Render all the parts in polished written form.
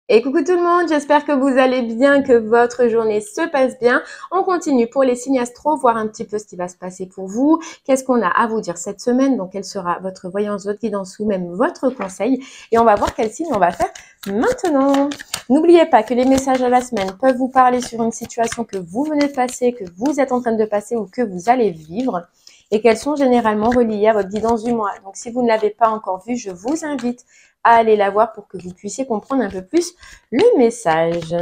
Et coucou tout le monde, j'espère que vous allez bien, que votre journée se passe bien. On continue pour les signes astro, voir un petit peu ce qui va se passer pour vous. Qu'est-ce qu'on a à vous dire cette semaine? Donc, quelle sera votre voyance, votre guidance ou même votre conseil? Et on va voir quel signe on va faire maintenant. N'oubliez pas que les messages de la semaine peuvent vous parler sur une situation que vous venez de passer, que vous êtes en train de passer ou que vous allez vivre. Et qu'elles sont généralement reliées à votre guidance du mois. Donc, si vous ne l'avez pas encore vue, je vous invite à aller la voir pour que vous puissiez comprendre un peu plus le message.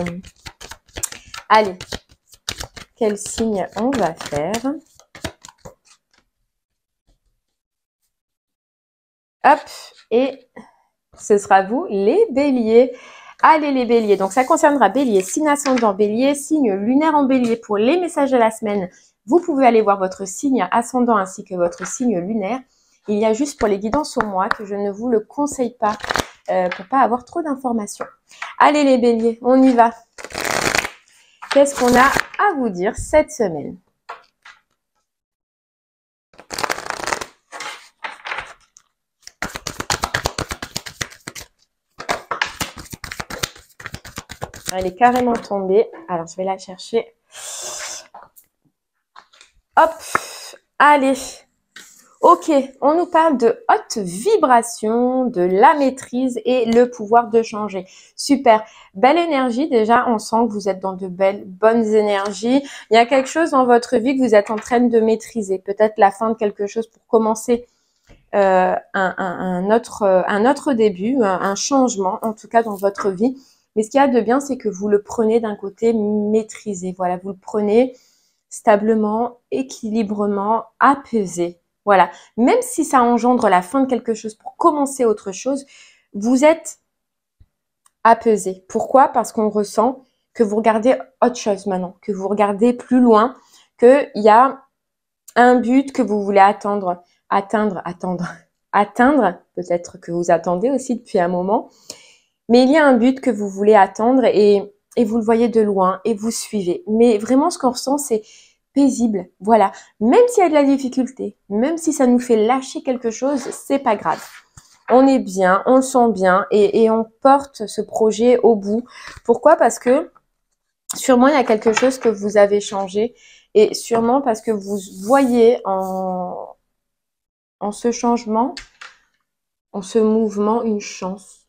Allez, quel signe on va faire? Hop, et ce sera vous, les béliers. Allez les béliers, donc ça concernera bélier, signe ascendant bélier, signe lunaire en bélier pour les messages de la semaine. Vous pouvez aller voir votre signe ascendant ainsi que votre signe lunaire. Il y a juste pour les guidances au mois que je ne vous le conseille pas pour pas avoir trop d'informations. Allez les béliers, on y va. Qu'est-ce qu'on a à vous dire cette semaine? Elle est carrément tombée. Alors, je vais la chercher. Hop, allez. Ok, on nous parle de haute vibration, de la maîtrise et le pouvoir de changer. Super, belle énergie déjà, on sent que vous êtes dans de bonnes énergies. Il y a quelque chose dans votre vie que vous êtes en train de maîtriser. Peut-être la fin de quelque chose pour commencer un autre début, un changement en tout cas dans votre vie. Mais ce qu'il y a de bien, c'est que vous le prenez d'un côté maîtrisé. Voilà, vous le prenez stablement, équilibrement, apaisé. Voilà, même si ça engendre la fin de quelque chose pour commencer autre chose, vous êtes apaisé. Pourquoi? Parce qu'on ressent que vous regardez autre chose maintenant, que vous regardez plus loin, qu'il y a un but que vous voulez atteindre, peut-être que vous attendez aussi depuis un moment, mais il y a un but que vous voulez atteindre et vous le voyez de loin et vous suivez. Mais vraiment, ce qu'on ressent, c'est paisible. Voilà. Même s'il y a de la difficulté, même si ça nous fait lâcher quelque chose, c'est pas grave. On est bien, on le sent bien et on porte ce projet au bout. Pourquoi? Parce que sûrement, il y a quelque chose que vous avez changé et sûrement parce que vous voyez en ce changement, en ce mouvement, une chance.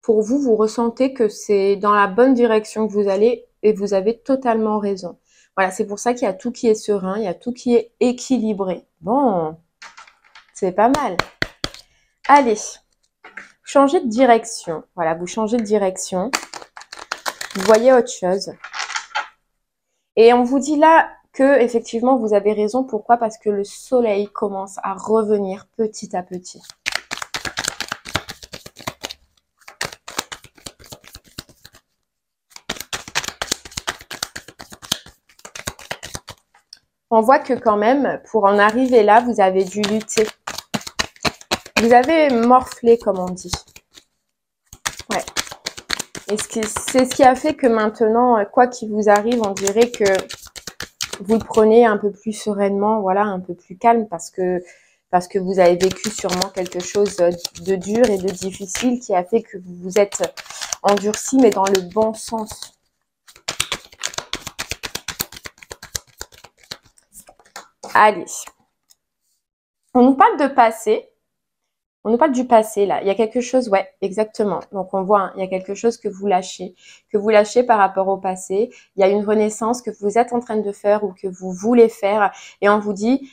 Pour vous, vous ressentez que c'est dans la bonne direction que vous allez et vous avez totalement raison. Voilà, c'est pour ça qu'il y a tout qui est serein, il y a tout qui est équilibré. Bon, c'est pas mal. Allez, changez de direction. Voilà, vous changez de direction. Vous voyez autre chose. Et on vous dit là que effectivement vous avez raison. Pourquoi? Parce que le soleil commence à revenir petit à petit. On voit que quand même, pour en arriver là, vous avez dû lutter. Vous avez morflé, comme on dit. Ouais. Et c'est ce qui a fait que maintenant, quoi qu'il vous arrive, on dirait que vous le prenez un peu plus sereinement, voilà, un peu plus calme, parce que vous avez vécu sûrement quelque chose de dur et de difficile qui a fait que vous vous êtes endurci, mais dans le bon sens. Allez. On nous parle de passé. On nous parle du passé, là. Il y a quelque chose, ouais, exactement. Donc, on voit, hein, il y a quelque chose que vous lâchez par rapport au passé. Il y a une renaissance que vous êtes en train de faire ou que vous voulez faire. Et on vous dit,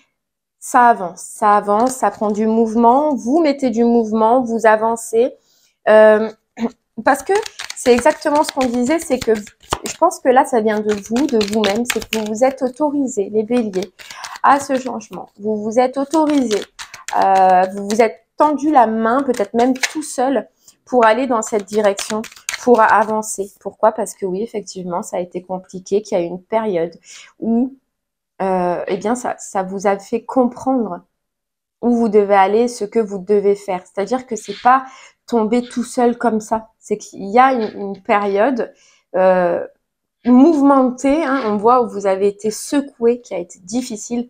ça avance, ça prend du mouvement. Vous mettez du mouvement, vous avancez. Parce que c'est exactement ce qu'on disait, c'est que je pense que là, ça vient de vous, de vous-même. C'est que vous vous êtes autorisé, les béliers, à ce changement. Vous vous êtes autorisé. Vous vous êtes tendu la main, peut-être même tout seul, pour aller dans cette direction, pour avancer. Pourquoi? Parce que oui, effectivement, ça a été compliqué, qu'il y a eu une période où, eh bien, ça vous a fait comprendre où vous devez aller, ce que vous devez faire. C'est-à-dire que c'est pas tomber tout seul comme ça. C'est qu'il y a une période mouvementée, hein, on voit où vous avez été secoué, qui a été difficile.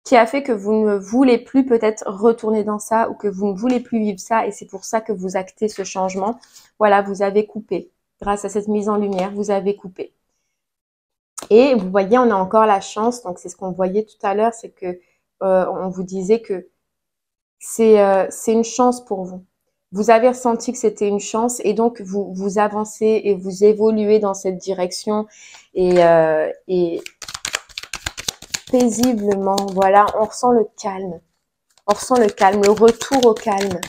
qui a fait que vous ne voulez plus peut-être retourner dans ça ou que vous ne voulez plus vivre ça et c'est pour ça que vous actez ce changement. Voilà, vous avez coupé. Grâce à cette mise en lumière, vous avez coupé. Et vous voyez, on a encore la chance, donc c'est ce qu'on voyait tout à l'heure, c'est que on vous disait que c'est une chance pour vous. Vous avez ressenti que c'était une chance et donc vous avancez et vous évoluez dans cette direction et paisiblement, voilà, on ressent le calme. On ressent le calme, le retour au calme.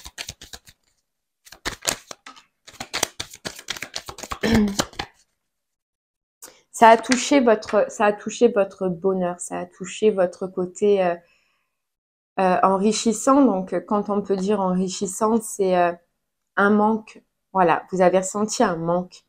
Ça a touché votre bonheur, ça a touché votre côté enrichissant. Donc, quand on peut dire enrichissant, c'est un manque. Voilà, vous avez ressenti un manque.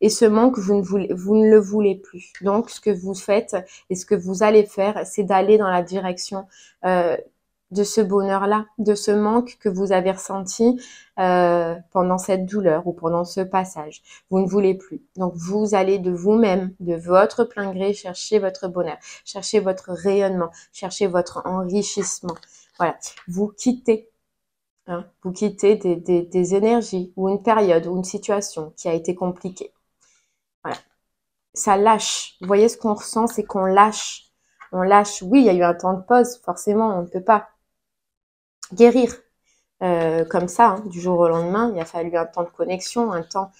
Et ce manque, vous ne le voulez plus. Donc, ce que vous faites et ce que vous allez faire, c'est d'aller dans la direction de ce bonheur-là, de ce manque que vous avez ressenti pendant cette douleur ou pendant ce passage. Vous ne voulez plus. Donc, vous allez de vous-même, de votre plein gré, chercher votre bonheur, chercher votre rayonnement, chercher votre enrichissement. Voilà, vous quittez. Hein, vous quittez des énergies ou une période ou une situation qui a été compliquée. Voilà. Ça lâche. Vous voyez ce qu'on ressent, c'est qu'on lâche. On lâche. Oui, il y a eu un temps de pause. Forcément, on ne peut pas guérir comme ça, hein, du jour au lendemain. Il a fallu un temps de connexion, un temps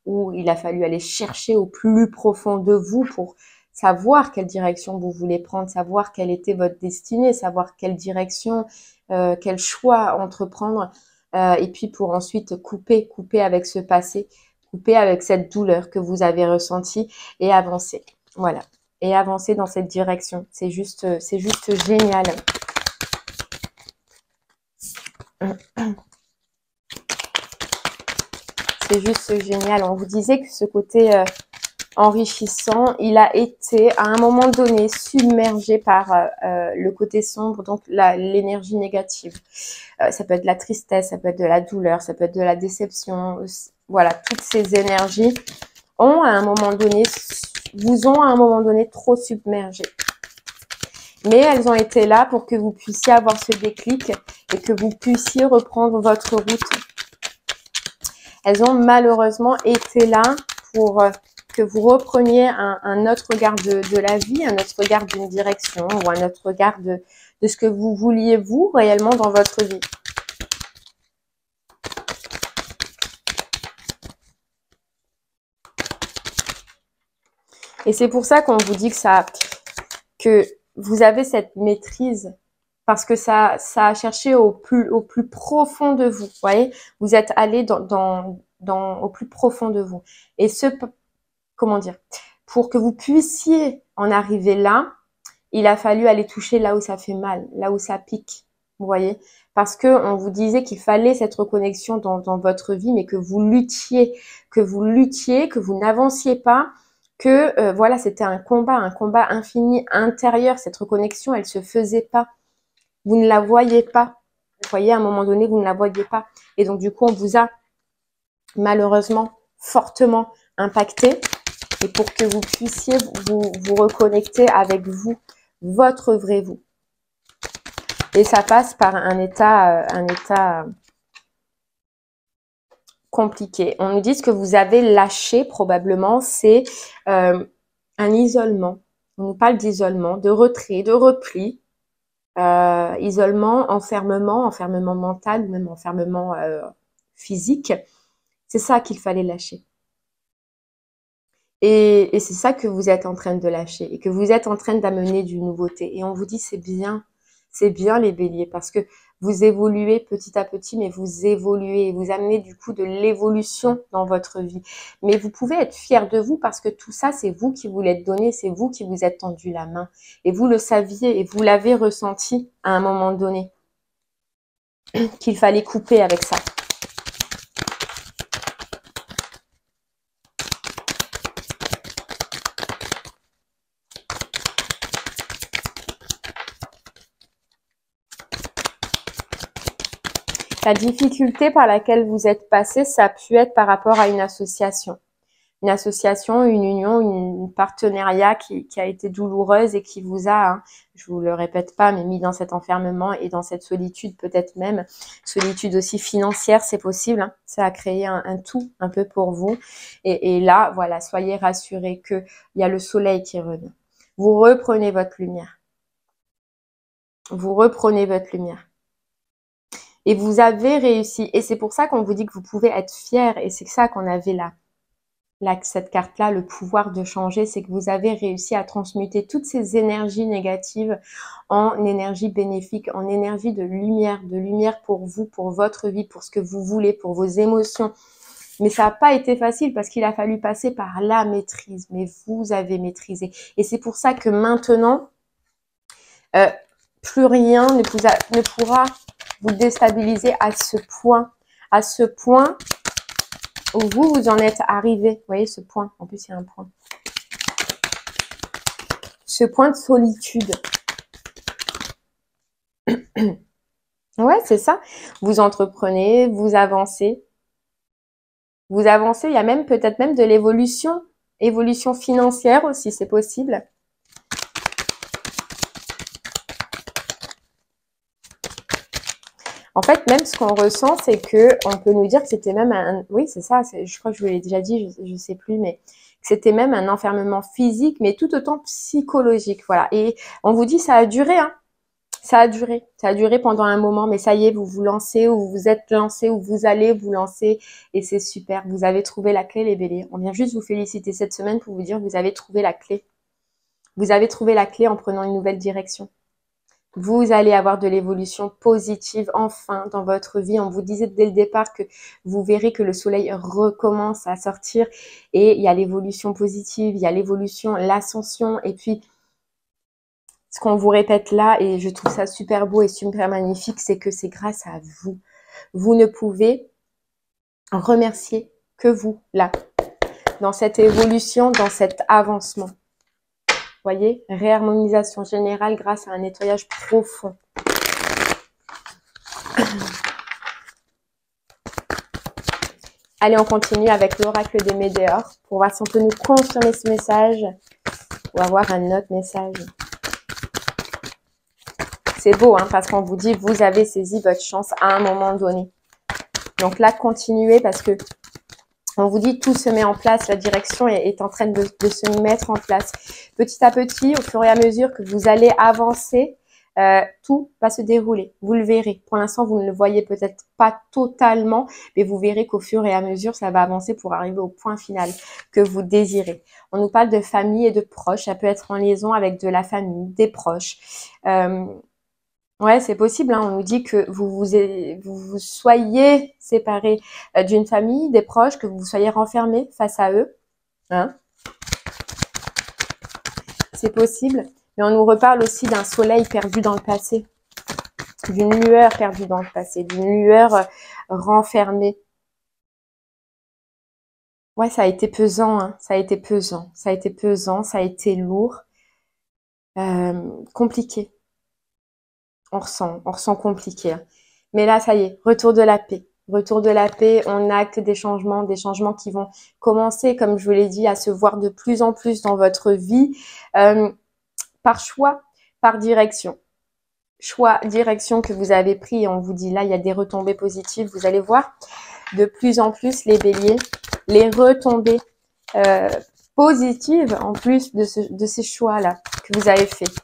où il a fallu aller chercher au plus profond de vous pour savoir quelle direction vous voulez prendre, savoir quelle était votre destinée, savoir quelle direction, quel choix entreprendre, et puis pour ensuite couper avec ce passé, couper avec cette douleur que vous avez ressentie et avancer. Voilà. Et avancer dans cette direction. C'est juste génial. C'est juste génial. On vous disait que ce côté enrichissant, il a été à un moment donné submergé par le côté sombre, donc l'énergie négative. Ça peut être de la tristesse, ça peut être de la douleur, ça peut être de la déception. Voilà, toutes ces énergies ont à un moment donné, vous ont à un moment donné trop submergé. Mais elles ont été là pour que vous puissiez avoir ce déclic et que vous puissiez reprendre votre route. Elles ont malheureusement été là pour que vous repreniez un autre regard de la vie, un autre regard d'une direction ou un autre regard de ce que vous vouliez vous réellement dans votre vie. Et c'est pour ça qu'on vous dit que vous avez cette maîtrise parce que ça a cherché au plus profond de vous. Vous voyez, vous êtes allé au plus profond de vous. Et comment dire, pour que vous puissiez en arriver là, il a fallu aller toucher là où ça fait mal, là où ça pique. Vous voyez, parce que on vous disait qu'il fallait cette reconnexion dans votre vie, mais que vous luttiez, que vous n'avanciez pas, que voilà, c'était un combat infini intérieur. Cette reconnexion, elle se faisait pas. Vous ne la voyez pas. Vous voyez, à un moment donné, vous ne la voyez pas. Et donc, du coup, on vous a malheureusement fortement impacté. Et pour que vous puissiez vous reconnecter avec vous, votre vrai vous. Et ça passe par un état compliqué. On nous dit ce que vous avez lâché probablement, c'est un isolement. On nous parle d'isolement, de retrait, de repli. Isolement, enfermement mental ou même enfermement physique. C'est ça qu'il fallait lâcher. Et c'est ça que vous êtes en train de lâcher et que vous êtes en train d'amener du nouveauté. Et on vous dit c'est bien les béliers parce que vous évoluez petit à petit, mais vous évoluez et vous amenez du coup de l'évolution dans votre vie. Mais vous pouvez être fiers de vous parce que tout ça, c'est vous qui vous l'êtes donné, c'est vous qui vous êtes tendu la main. Et vous le saviez et vous l'avez ressenti à un moment donné qu'il fallait couper avec ça. La difficulté par laquelle vous êtes passé, ça a pu être par rapport à une association. une association, une union, une partenariat qui a été douloureuse et qui vous a, hein, je vous le répète pas, mais mis dans cet enfermement et dans cette solitude, peut-être même solitude aussi financière, c'est possible. Hein. Ça a créé un tout un peu pour vous. Et là, voilà, soyez rassurés que il y a le soleil qui revient. Vous reprenez votre lumière. Vous reprenez votre lumière. Et vous avez réussi. Et c'est pour ça qu'on vous dit que vous pouvez être fiers. Et c'est ça qu'on avait là. Cette carte-là, le pouvoir de changer, c'est que vous avez réussi à transmuter toutes ces énergies négatives en énergie bénéfique, en énergie de lumière pour vous, pour votre vie, pour ce que vous voulez, pour vos émotions. Mais ça n'a pas été facile parce qu'il a fallu passer par la maîtrise. Mais vous avez maîtrisé. Et c'est pour ça que maintenant, plus rien ne pourra vous déstabiliser à ce point. À ce point où vous en êtes arrivé. Vous voyez ce point. En plus, il y a un point. Ce point de solitude. Ouais, c'est ça. Vous entreprenez, vous avancez. Vous avancez, il y a même peut-être même de l'évolution. Évolution financière aussi, c'est possible. En fait, même ce qu'on ressent, c'est que on peut nous dire que c'était même un... Oui, c'est ça, je crois que je vous l'ai déjà dit, je sais plus, mais que c'était même un enfermement physique, mais tout autant psychologique, voilà. Et on vous dit, ça a duré, hein. Ça a duré pendant un moment, mais ça y est, vous vous lancez, ou vous vous êtes lancé, ou vous allez vous lancer, et c'est super. Vous avez trouvé la clé, les béliers. On vient juste vous féliciter cette semaine pour vous dire que vous avez trouvé la clé. Vous avez trouvé la clé en prenant une nouvelle direction. Vous allez avoir de l'évolution positive enfin dans votre vie. On vous disait dès le départ que vous verrez que le soleil recommence à sortir et il y a l'évolution positive, il y a l'évolution, l'ascension et puis ce qu'on vous répète là et je trouve ça super beau et super magnifique, c'est que c'est grâce à vous. Vous ne pouvez remercier que vous là, dans cette évolution, dans cet avancement. Voyez, réharmonisation générale grâce à un nettoyage profond. Allez, on continue avec l'oracle des météores pour voir si on peut nous confirmer ce message ou avoir un autre message. C'est beau, hein, parce qu'on vous dit vous avez saisi votre chance à un moment donné. Donc là, continuez parce que on vous dit tout se met en place, la direction est en train de se mettre en place. Petit à petit, au fur et à mesure que vous allez avancer, tout va se dérouler. Vous le verrez. Pour l'instant, vous ne le voyez peut-être pas totalement, mais vous verrez qu'au fur et à mesure, ça va avancer pour arriver au point final que vous désirez. On nous parle de famille et de proches. Ça peut être en liaison avec de la famille, des proches. Ouais, c'est possible. Hein. On nous dit que vous soyez séparés d'une famille, des proches, que vous soyez renfermés face à eux. Hein. C'est possible. Mais on nous reparle aussi d'un soleil perdu dans le passé, d'une lueur perdue dans le passé, d'une lueur renfermée. Ouais, ça a été pesant, hein. Ça a été pesant, ça a été pesant, ça a été lourd, compliqué. On ressent compliqué. Hein. Mais là, ça y est, retour de la paix. Retour de la paix, on acte des changements qui vont commencer, comme je vous l'ai dit, à se voir de plus en plus dans votre vie, par choix, par direction. Choix, direction que vous avez pris et on vous dit là, il y a des retombées positives. Vous allez voir de plus en plus les béliers, les retombées positives en plus de ces choix-là que vous avez faits.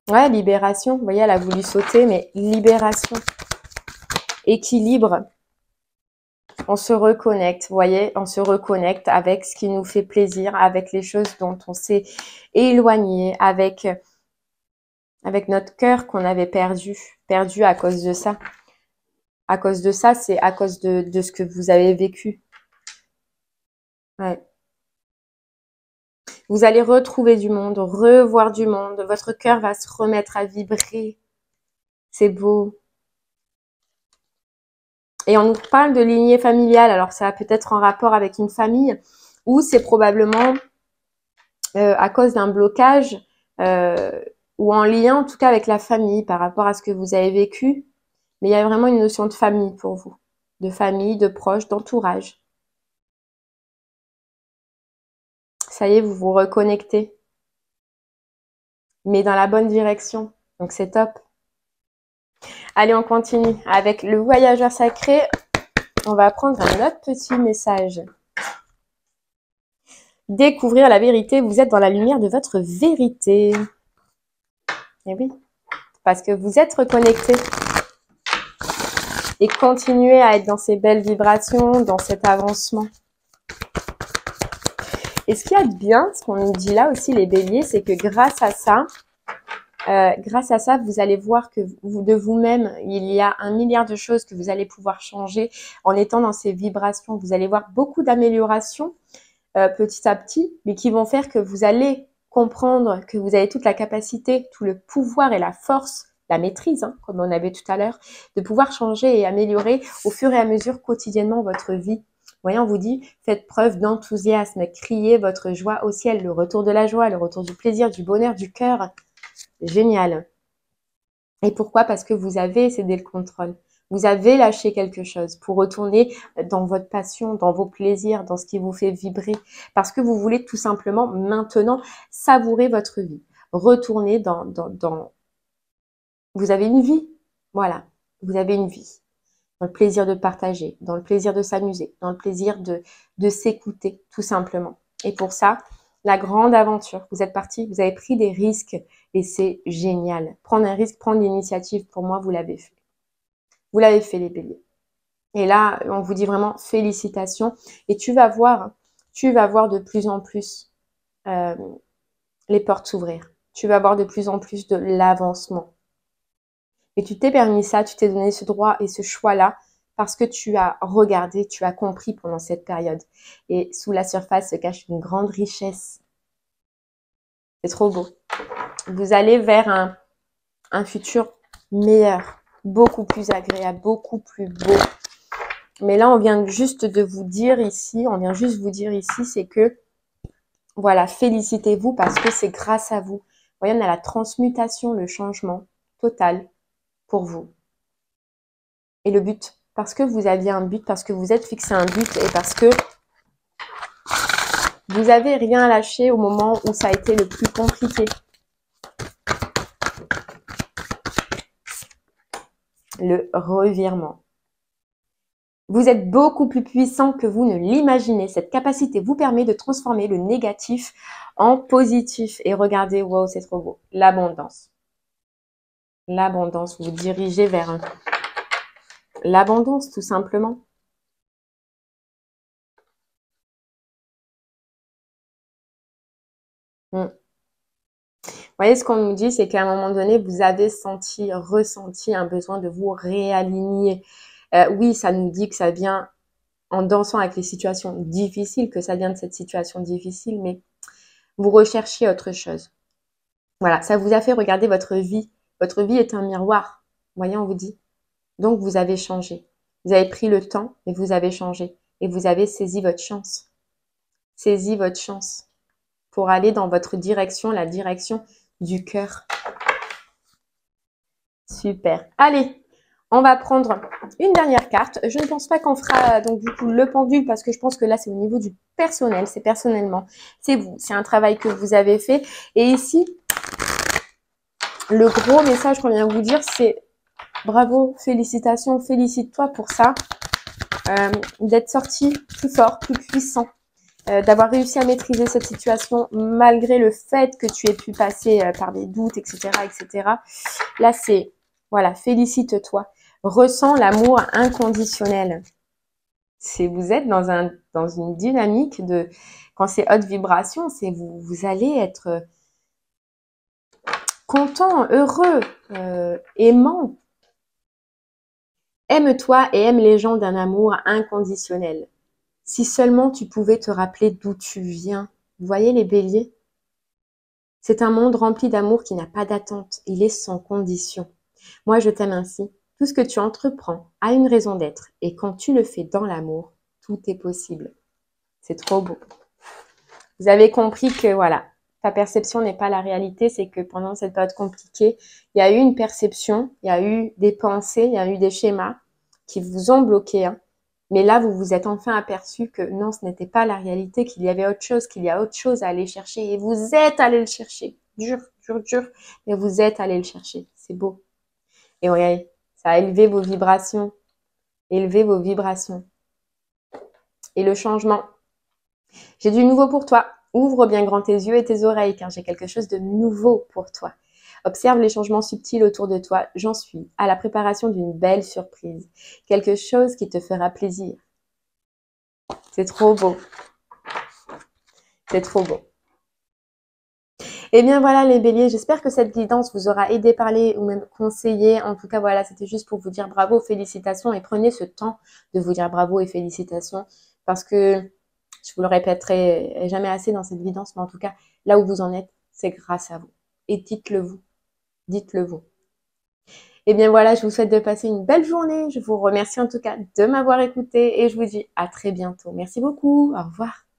Ouais, libération. Vous voyez, elle a voulu sauter, mais libération. Équilibre. On se reconnecte, vous voyez, on se reconnecte avec ce qui nous fait plaisir, avec les choses dont on s'est éloigné, avec notre cœur qu'on avait perdu à cause de ça. À cause de ça, c'est à cause de ce que vous avez vécu. Ouais. Vous allez retrouver du monde, revoir du monde. Votre cœur va se remettre à vibrer. C'est beau. Et on nous parle de lignée familiale. Alors, ça a peut-être en rapport avec une famille ou c'est probablement à cause d'un blocage ou en lien en tout cas avec la famille par rapport à ce que vous avez vécu. Mais il y a vraiment une notion de famille pour vous. De famille, de proches, d'entourage. Ça y est, vous vous reconnectez. Mais dans la bonne direction. Donc c'est top. Allez, on continue avec le voyageur sacré. On va prendre un autre petit message. Découvrir la vérité. Vous êtes dans la lumière de votre vérité. Eh oui, parce que vous êtes reconnecté. Et continuez à être dans ces belles vibrations, dans cet avancement. Et ce qu'il y a de bien, ce qu'on nous dit là aussi les béliers, c'est que grâce à ça, vous allez voir que de vous-même, il y a 1 milliard de choses que vous allez pouvoir changer en étant dans ces vibrations. Vous allez voir beaucoup d'améliorations petit à petit, mais qui vont faire que vous allez comprendre que vous avez toute la capacité, tout le pouvoir et la force, la maîtrise, hein, comme on avait tout à l'heure, de pouvoir changer et améliorer au fur et à mesure quotidiennement votre vie. Vous voyez, on vous dit, faites preuve d'enthousiasme, criez votre joie au ciel, le retour de la joie, le retour du plaisir, du bonheur, du cœur. Génial. Et pourquoi? Parce que vous avez cédé le contrôle. Vous avez lâché quelque chose pour retourner dans votre passion, dans vos plaisirs, dans ce qui vous fait vibrer. Parce que vous voulez tout simplement maintenant savourer votre vie. Retourner dans... Vous avez une vie. Voilà. Vous avez une vie. Dans le plaisir de partager, dans le plaisir de s'amuser, dans le plaisir de s'écouter, tout simplement. Et pour ça, la grande aventure, vous êtes parti, vous avez pris des risques et c'est génial. Prendre un risque, prendre l'initiative, pour moi, vous l'avez fait. Vous l'avez fait, les béliers. Et là, on vous dit vraiment félicitations. Et tu vas voir de plus en plus les portes s'ouvrir. Tu vas voir de plus en plus de l'avancement. Et tu t'es permis ça, tu t'es donné ce droit et ce choix-là parce que tu as regardé, tu as compris pendant cette période. Et sous la surface se cache une grande richesse. C'est trop beau. Vous allez vers un futur meilleur, beaucoup plus agréable, beaucoup plus beau. Mais là, on vient juste de vous dire ici, c'est que, voilà, félicitez-vous parce que c'est grâce à vous. Vous voyez, on a la transmutation, le changement total pour vous. Et le but, parce que vous aviez un but, parce que vous êtes fixé un but et parce que vous n'avez rien lâché au moment où ça a été le plus compliqué. Le revirement. Vous êtes beaucoup plus puissant que vous ne l'imaginez. Cette capacité vous permet de transformer le négatif en positif. Et regardez, wow, c'est trop beau. L'abondance. L'abondance, vous vous dirigez vers l'abondance, tout simplement. Vous voyez, ce qu'on nous dit, c'est qu'à un moment donné, vous avez ressenti un besoin de vous réaligner. Oui, ça nous dit que ça vient en dansant avec les situations difficiles, que ça vient de cette situation difficile, mais vous recherchiez autre chose. Voilà, ça vous a fait regarder votre vie. Votre vie est un miroir. Vous voyez, on vous dit. Donc, vous avez changé. Vous avez pris le temps et vous avez changé. Et vous avez saisi votre chance. Saisi votre chance pour aller dans votre direction, la direction du cœur. Super. Allez, on va prendre une dernière carte. Je ne pense pas qu'on fera donc du coup le pendule parce que je pense que là, c'est au niveau du personnel. C'est personnellement. C'est vous. C'est un travail que vous avez fait. Et ici, le gros message qu'on vient vous dire, c'est bravo, félicitations, félicite-toi pour ça. D'être sorti plus fort, plus puissant. D'avoir réussi à maîtriser cette situation malgré le fait que tu aies pu passer par des doutes, etc., etc. Là, c'est, voilà, félicite-toi. Ressens l'amour inconditionnel. Vous êtes dans une dynamique de, quand c'est haute vibration, c'est vous allez être content, heureux, aimant. Aime-toi et aime les gens d'un amour inconditionnel. Si seulement tu pouvais te rappeler d'où tu viens. Vous voyez les béliers? C'est un monde rempli d'amour qui n'a pas d'attente. Il est sans condition. Moi, je t'aime ainsi. Tout ce que tu entreprends a une raison d'être. Et quand tu le fais dans l'amour, tout est possible. C'est trop beau. Vous avez compris que voilà, ta perception n'est pas la réalité, c'est que pendant cette période compliquée, il y a eu une perception, il y a eu des pensées, il y a eu des schémas qui vous ont bloqué, hein. Mais là, vous vous êtes enfin aperçu que non, ce n'était pas la réalité, qu'il y avait autre chose, qu'il y a autre chose à aller chercher. Et vous êtes allé le chercher. Dur, dur, dur. Mais vous êtes allé le chercher. C'est beau. Et regardez, ça a élevé vos vibrations. Élevé vos vibrations. Et le changement. J'ai du nouveau pour toi. Ouvre bien grand tes yeux et tes oreilles, car j'ai quelque chose de nouveau pour toi. Observe les changements subtils autour de toi. J'en suis à la préparation d'une belle surprise. Quelque chose qui te fera plaisir. C'est trop beau. C'est trop beau. Et bien voilà les béliers, j'espère que cette guidance vous aura aidé, parlé ou même conseillé. En tout cas voilà, c'était juste pour vous dire bravo, félicitations et prenez ce temps de vous dire bravo et félicitations parce que je vous le répéterai jamais assez dans cette guidance, mais en tout cas là où vous en êtes, c'est grâce à vous. Et dites-le vous, dites-le vous. Et bien voilà, je vous souhaite de passer une belle journée. Je vous remercie en tout cas de m'avoir écouté et je vous dis à très bientôt. Merci beaucoup, au revoir.